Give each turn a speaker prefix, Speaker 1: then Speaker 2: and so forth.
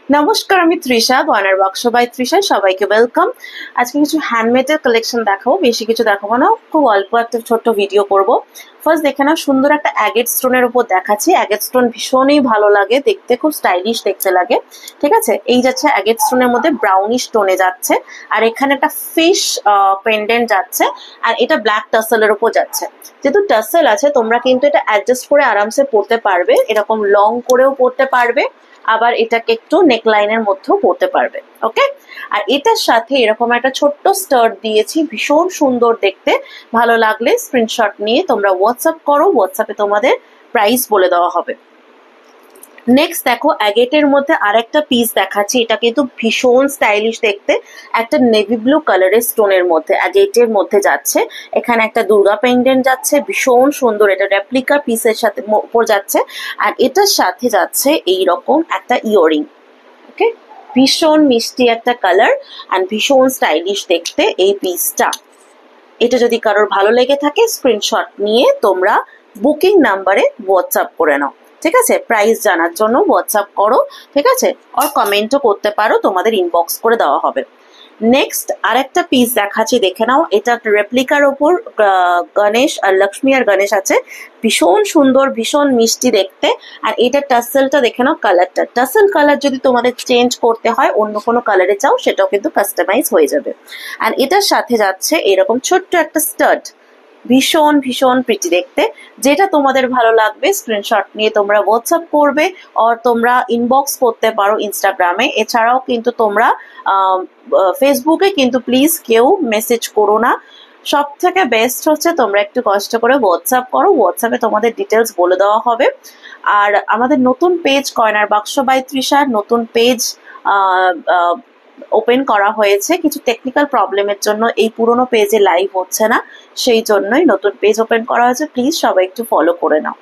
Speaker 1: নমস্কার, আমি তৃষা, গয়নার বাক্স বাই তৃষায় সবাইকে ওয়েলকাম। আজকে কিছু হ্যান্ডমেডের কালেকশন দেখাবো, বেশি কিছু দেখাবো না, খুব অল্প একটা ছোট্ট ভিডিও করব। ফার্স্ট দেখে নাও, সুন্দর একটা অ্যাগেট স্টোনের উপর দেখাচ্ছি। অ্যাগেট স্টোন ভীষণই ভালো লাগে দেখতে, খুব স্টাইলিশ দেখতে লাগে। ঠিক আছে, এই যাচ্ছে অ্যাগেট স্টোনের মধ্যে ব্রাউনিশ টোনে যাচ্ছে, আর এখানে একটা ফিশ পেন্ডেন্ট যাচ্ছে, আর এটা ব্ল্যাক টাসেলের উপর যাচ্ছে। যেহেতু টাসেল আছে, তোমরা কিন্তু এটা অ্যাডজাস্ট করে আরামসে পরতে পারবে, এরকম লং করেও পরতে পারবে, আবার এটাকে একটু নেকলাইনের মধ্যেও পরতে পারবে। ওকে, আর এটার সাথে এরকম একটা ছোট্ট স্টার্ট দিয়েছি, ভীষণ সুন্দর দেখতে। ভালো লাগলে স্ক্রিনশট নিয়ে তোমরা হোয়াটসঅ্যাপ করো, হোয়াটসঅ্যাপে তোমাদের প্রাইস বলে দেওয়া হবে। নেক্সট দেখো, অ্যাগেটের মধ্যে আরেকটা পিস দেখাচ্ছি, এটা কিন্তু ভীষণ স্টাইলিশ দেখতে, একটা নেভি ব্লু কালারের স্টোনের মধ্যে অ্যাগেটের মধ্যে যাচ্ছে। এখানে একটা দুর্গা পেন্ডেন্ট যাচ্ছে, ভীষণ সুন্দর, এটা রেপ্লিকা পিসের সাথে উপর যাচ্ছে, আর এটার সাথে যাচ্ছে এইরকম একটা ইয়াররিং। ওকে, ভীষণ মিষ্টি একটা কালার অ্যান্ড ভীষণ স্টাইলিশ দেখতে এই পিসটা। এটা যদি কারোর ভালো লেগে থাকে, স্ক্রিনশট নিয়ে তোমরা বুকিং নাম্বারে হোয়াটসঅ্যাপ করে নাও। ঠিক আছে, প্রাইস জানার জন্য হোয়াটসঅ্যাপ করো, ঠিক আছে, আর কমেন্টও করতে পারো, তোমাদের ইনবক্স করে দেওয়া হবে। নেক্সট আরেকটা পিস দেখাচ্ছি, দেখে নাও। এটা রেপ্লিকার ওপর গণেশ আর লক্ষ্মী আর গণেশ আছে, ভীষণ সুন্দর, ভীষণ মিষ্টি দেখতে। আর এটা টাসেলটা দেখে নাও, কালারটা টাসেল কালার যদি তোমাদের চেঞ্জ করতে হয়, অন্য কোনো কালারে চাও, সেটাও কিন্তু কাস্টমাইজ হয়ে যাবে। আর এটার সাথে যাচ্ছে এরকম ছোট্ট একটা স্টাড, ভীষণ ভীষণ প্রিটি দেখতে। যেটা তোমাদের ভালো লাগবে স্ক্রিনশট নিয়ে তোমরা হোয়াটসঅ্যাপ করবে, আর তোমরা ইনবক্স করতে পারো ইনস্টাগ্রামে। এছাড়াও কিন্তু তোমরা ফেসবুকে কিন্তু প্লিজ কেউ মেসেজ করো না। সব থেকে বেস্ট হচ্ছে তোমরা একটু কষ্ট করে হোয়াটসঅ্যাপ করো, হোয়াটসঅ্যাপে তোমাদের ডিটেলস বলে দেওয়া হবে। আর আমাদের নতুন পেজ গয়নার বাক্স বাই তৃষার নতুন পেজ ওপেন করা হয়েছে। কিছু টেকনিক্যাল প্রবলেমের জন্য এই পুরোনো পেজে লাইভ হচ্ছে না, সেই জন্যই নতুন পেজ ওপেন করা হয়েছে। প্লিজ সবাই একটু ফলো করে নাও।